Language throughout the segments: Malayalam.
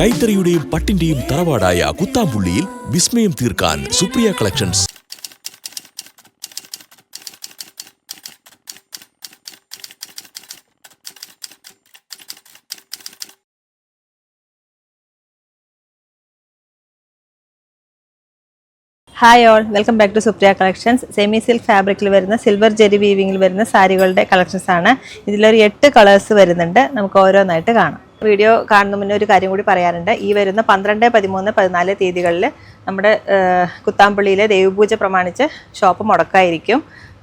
കൈത്തറിയുടെയും പട്ടിന്റെയും തറവാടായ കുത്താമ്പുള്ളിയിൽ വിസ്മയം തീർക്കാൻ Supriya collections. Hi all, welcome back to Supriya collections. Semi silk ഫാബ്രിക്കിൽ വരുന്ന സിൽവർ ജെറി വീവിങ്ങിൽ വരുന്ന സാരികളുടെ കളക്ഷൻസ് ആണ്. ഇതിലൊരു 8 കളേഴ്സ് വരുന്നുണ്ട്. നമുക്ക് ഓരോന്നായിട്ട് കാണാം. വീഡിയോ കാണുന്ന മുന്നേ ഒരു കാര്യം കൂടി പറയാനുണ്ട്. ഈ വരുന്ന 12, 13, 14 തീയതികളിൽ നമ്മുടെ കുത്താമ്പള്ളിയിലെ ദേവപൂജ പ്രമാണിച്ച് ഷോപ്പ് മുടക്കായിരിക്കും.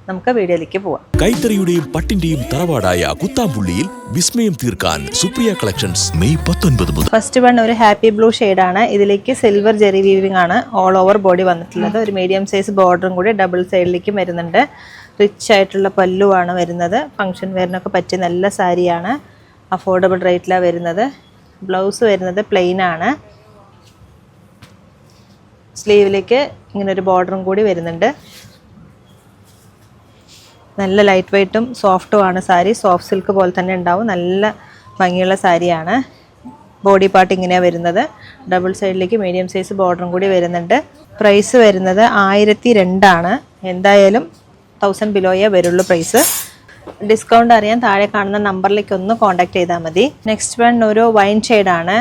നമുക്ക് വീഡിയോയിലേക്ക് പോവാം. കൈത്തറിയുടെയും പട്ടിന്റെയും തറവാടായ കുത്താമ്പുള്ളിയിൽ വിസ്മയം തീർക്കാൻ സുപ്രിയ കളക്ഷൻസ് മെയ് 19 മുതൽ. ഫസ്റ്റ് വൺ ഒരു ഹാപ്പി ബ്ലൂ ആണ്. ഇതിലേക്ക് സിൽവർ ജെറി വീവിംഗ് ആണ് ഓൾ ഓവർ ബോഡി വന്നിട്ടുള്ളത്. ഒരു മീഡിയം സൈസ് ബോർഡറും കൂടി ഡബിൾ സൈഡിലേക്കും വരുന്നുണ്ട്. റിച്ച് ആയിട്ടുള്ള പല്ലുവാണ് വരുന്നത്. ഫംഗ്ഷൻ വെയറിനൊക്കെ പറ്റിയ നല്ല സാരിയാണ്. അഫോർഡബിൾ റേറ്റിലാണ് വരുന്നത്. ബ്ലൗസ് വരുന്നത് പ്ലെയിൻ ആണ്. സ്ലീവിലേക്ക് ഇങ്ങനെ ഒരു ബോർഡറും കൂടി വരുന്നുണ്ട്. നല്ല ലൈറ്റ് വെയ്റ്റും സോഫ്റ്റും ആണ് സാരി. സോഫ്റ്റ് സിൽക്ക് പോലെ തന്നെ ഉണ്ടാവും. നല്ല ഭംഗിയുള്ള സാരിയാണ്. ബോഡി പാർട്ട് ഇങ്ങനെയാണ് വരുന്നത്. ഡബിൾ സൈഡിലേക്ക് മീഡിയം സൈസ് ബോർഡറും കൂടി വരുന്നുണ്ട്. പ്രൈസ് വരുന്നത് 1002 ആണ്. എന്തായാലും 1000 ബിലോയേ വരുള്ളൂ പ്രൈസ്. ഡിസ്കൗണ്ട് അറിയാൻ താഴെ കാണുന്ന നമ്പറിലേക്ക് ഒന്ന് കോൺടാക്ട് ചെയ്താൽ മതി. നെക്സ്റ്റ് വൺ ഒരു വൈൻ ഷെയ്ഡാണ്.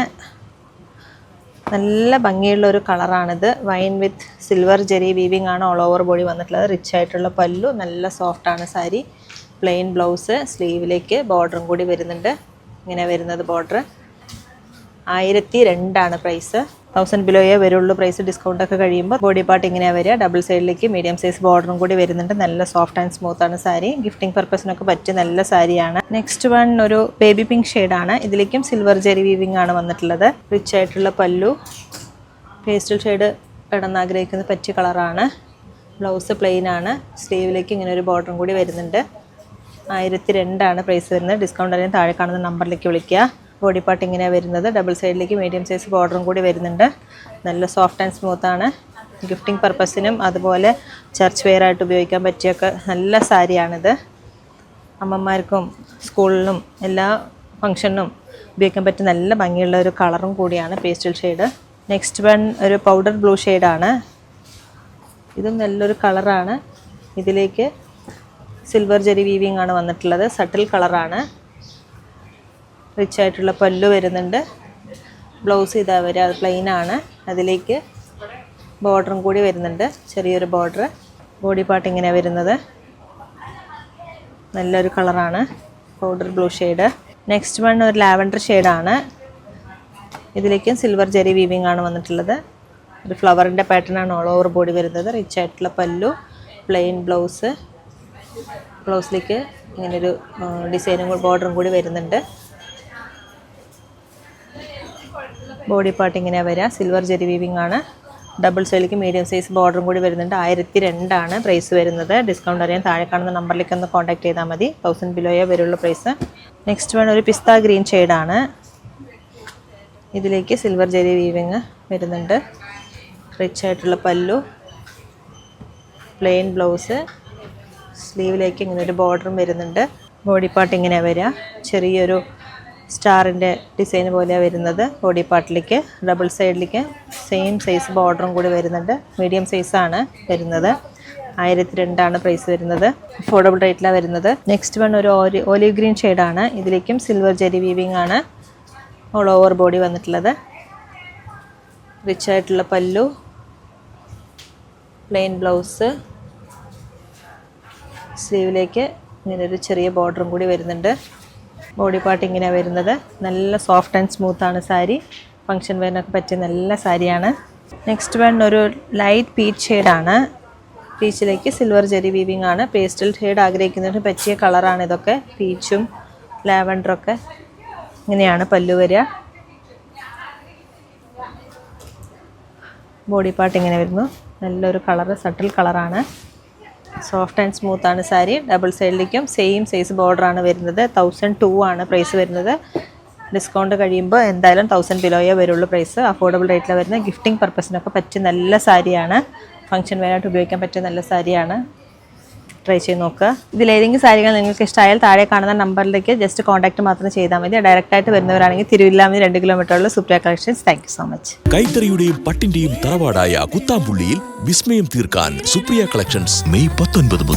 നല്ല ഭംഗിയുള്ള ഒരു കളറാണിത്. Wine with silver zari weaving ആണ് ഓൾ ഓവർ ബോഡി വന്നിട്ടുള്ളത്. റിച്ച് ആയിട്ടുള്ള പല്ലു, നല്ല സോഫ്റ്റാണ് സാരി. പ്ലെയിൻ ബ്ലൗസ്, സ്ലീവിലേക്ക് ബോർഡറും കൂടി വരുന്നുണ്ട്. ഇങ്ങനെ വരുന്നത് ബോർഡർ. 1002 ആണ് പ്രൈസ്. 1000 ബിലോയേ വരുള്ളൂ പ്രൈസ്. ഡിസ്കൗണ്ട് ഒക്കെ കഴിയുമ്പോൾ ബോഡി പാർട്ട് ഇങ്ങനെയാണ് വരിക. ഡബിൾ സൈഡിലേക്ക് മീഡിയം സൈസ് ബോർഡറും കൂടി വരുന്നുണ്ട്. നല്ല സോഫ്റ്റ് ആൻഡ് സ്മൂത്ത് ആണ് സാരി. ഗിഫ്റ്റിംഗ് പർപ്പസിനൊക്കെ പറ്റിയ നല്ല സാരിയാണ്. നെക്സ്റ്റ് വൺ ഒരു ബേബി പിങ്ക് ഷെയ്ഡാണ്. ഇതിലേക്കും സിൽവർ ജെറി വീവിംഗ് ആണ് വന്നിട്ടുള്ളത്. റിച്ച് ആയിട്ടുള്ള പല്ലു, പേസ്റ്റൽ ഷെയ്ഡ് ഇടന്ന് ആഗ്രഹിക്കുന്ന പറ്റിയ കളറാണ്. ബ്ലൗസ് പ്ലെയിൻ ആണ്. സ്ലീവിലേക്ക് ഇങ്ങനെ ഒരു ബോർഡറും കൂടി വരുന്നുണ്ട്. 1002 ആണ് പ്രൈസ് വരുന്നത്. ഡിസ്കൗണ്ട് അറിയാൻ താഴെ കാണുന്ന നമ്പറിലേക്ക് വിളിക്കുക. ബോഡി പാർട്ട് ഇങ്ങനെയാണ് വരുന്നത്. ഡബിൾ സൈഡിലേക്ക് മീഡിയം സൈസ് ബോർഡറും കൂടി വരുന്നുണ്ട്. നല്ല സോഫ്റ്റ് ആൻഡ് സ്മൂത്താണ്. ഗിഫ്റ്റിംഗ് പർപ്പസിനും അതുപോലെ ചർച്ച് വെയർ ആയിട്ട് ഉപയോഗിക്കാൻ പറ്റിയൊക്കെ നല്ല സാരിയാണിത്. അമ്മമാർക്കും സ്കൂളിലും എല്ലാ ഫംഗ്ഷനും ഉപയോഗിക്കാൻ പറ്റിയ നല്ല ഭംഗിയുള്ള ഒരു കളറും കൂടിയാണ്. Pastel shade. നെക്സ്റ്റ് വൺ ഒരു പൗഡർ ബ്ലൂ ഷെയ്ഡാണ്. ഇതും നല്ലൊരു കളറാണ്. ഇതിലേക്ക് സിൽവർ ജെറി വീവിംഗ് ആണ് വന്നിട്ടുള്ളത്. സട്ടിൽ കളറാണ്. റിച്ച് ആയിട്ടുള്ള പല്ലു വരുന്നുണ്ട്. ബ്ലൗസ് ഇതാ വരിക, അത് പ്ലെയിൻ ആണ്. അതിലേക്ക് ബോർഡറും കൂടി വരുന്നുണ്ട്, ചെറിയൊരു ബോർഡർ. ബോഡി പാർട്ട് ഇങ്ങനെ വരുന്നത്. നല്ലൊരു കളറാണ്, powder blue shade. Next one ഒരു ലാവൻഡർ ഷെയ്ഡാണ്. ഇതിലേക്കും സിൽവർ ജെറി വീവിംഗ് ആണ് വന്നിട്ടുള്ളത്. ഒരു ഫ്ലവറിൻ്റെ പാറ്റേൺ ആണ് ഓൾ ഓവർ ബോഡി വരുന്നത്. റിച്ച് ആയിട്ടുള്ള പല്ലു, പ്ലെയിൻ ബ്ലൗസ്. ബ്ലൗസിലേക്ക് ഇങ്ങനൊരു ഡിസൈനും ബോർഡറും കൂടി വരുന്നുണ്ട്. ബോഡി പാർട്ട് ഇങ്ങനെ വരിക, സിൽവർ ജെറി വീവിംഗ് ആണ്. ഡബിൾ സൈഡിലേക്ക് മീഡിയം സൈസ് ബോർഡറും കൂടി വരുന്നുണ്ട്. 1002 ആണ് പ്രൈസ് വരുന്നത്. ഡിസ്കൗണ്ട് അറിയാൻ താഴെ കാണുന്ന നമ്പറിലേക്ക് ഒന്ന് കോൺടാക്ട് ചെയ്താൽ മതി. 1000 ബിലോയേ വരുള്ളൂ പ്രൈസ്. നെക്സ്റ്റ് വൺ ഒരു പിസ്ത ഗ്രീൻ ഷെയ്ഡാണ്. ഇതിലേക്ക് സിൽവർ ജെറി വീവിംഗ് വരുന്നുണ്ട്. റിച്ച് ആയിട്ടുള്ള പല്ലു, പ്ലെയിൻ ബ്ലൗസ്. സ്ലീവിലേക്ക് ഇങ്ങനെ ഒരു ബോർഡറും വരുന്നുണ്ട്. ബോഡി പാർട്ട് ഇങ്ങനെ വരിക, ചെറിയൊരു സ്റ്റാറിൻ്റെ ഡിസൈൻ പോലെയാണ് വരുന്നത്. ബോഡി പാർട്ടിലേക്ക് ഡബിൾ സൈഡിലേക്ക് സെയിം സൈസ് ബോർഡറും കൂടി വരുന്നുണ്ട്. മീഡിയം സൈസാണ് വരുന്നത്. 1002 ആണ് പ്രൈസ് വരുന്നത്. അഫോർഡബിൾ റേറ്റിലാണ് വരുന്നത്. നെക്സ്റ്റ് വൺ ഒരു ഓലിവ് ഗ്രീൻ ഷെയ്ഡാണ്. ഇതിലേക്കും സിൽവർ ജെറി വീവിംഗ് ആണ് ഓൾ ഓവർ ബോഡി വന്നിട്ടുള്ളത്. റിച്ച് ആയിട്ടുള്ള പല്ലു, പ്ലെയിൻ ബ്ലൗസ്. സ്ലീവിലേക്ക് ഇങ്ങനെ ഒരു ചെറിയ ബോർഡറും കൂടി വരുന്നുണ്ട്. ബോഡി പാർട്ട് ഇങ്ങനെയാണ് വരുന്നത്. നല്ല സോഫ്റ്റ് ആൻഡ് സ്മൂത്ത് ആണ് സാരി. ഫംഗ്ഷൻ വെയറിനൊക്കെ പറ്റിയ നല്ല സാരിയാണ്. നെക്സ്റ്റ് വൺ ഒരു ലൈറ്റ് പീച്ച് ഷെയ്ഡാണ്. പീച്ചിലേക്ക് സിൽവർ ജെറി വീവിംഗ് ആണ്. പേസ്റ്റൽ ഷെയ്ഡ് ആഗ്രഹിക്കുന്നതിന് പറ്റിയ കളറാണ് ഇതൊക്കെ. പീച്ചും ലാവൻഡറൊക്കെ. ഇങ്ങനെയാണ് പല്ലു വരിക. ബോഡി പാർട്ട് ഇങ്ങനെ വരുന്നു. നല്ലൊരു കളറ്, സട്ടിൽ കളറാണ്. സോഫ്റ്റ് ആൻഡ് സ്മൂത്ത് ആണ് സാരി. ഡബിൾ സൈഡിലേക്കും സെയിം സൈസ് ബോർഡറാണ് വരുന്നത്. 1002 ആണ് പ്രൈസ് വരുന്നത്. ഡിസ്കൗണ്ട് കഴിയുമ്പോൾ എന്തായാലും 1000 ബിലോയേ വരുള്ളൂ പ്രൈസ്. അഫോർഡബിൾ റേറ്റിലാണ് വരുന്നത്. ഗിഫ്റ്റിംഗ് പർപ്പസിനൊക്കെ പറ്റിയ നല്ല സാരിയാണ്. ഫംഗ്ഷൻ വെയറായിട്ട് ഉപയോഗിക്കാൻ പറ്റിയ നല്ല സാരിയാണ്. ട്രൈ ചെയ്ത് നോക്കുക. ഇതിലേതെങ്കിലും സാരികൾ നിങ്ങൾക്ക് ഇഷ്ടമായാൽ താഴെ കാണുന്ന നമ്പറിലേക്ക് ജസ്റ്റ് കോൺടാക്ട് മാത്രം ചെയ്താൽ മതി. ഡയറക്റ്റ് ആയിട്ട് വരുന്നവരാണെങ്കിൽ തിരുവില്ലാമതി 2 കിലോമീറ്ററുള്ള Supriya collections. Thank you so much. കൈത്തറിയുടെയും പട്ടിന്റെയും തറവാടായ കുത്താമ്പുള്ളിയിൽ വിസ്മയം തീർക്കാൻ സുപ്രിയ കളക്ഷൻസ് മെയ് 19 മുതൽ.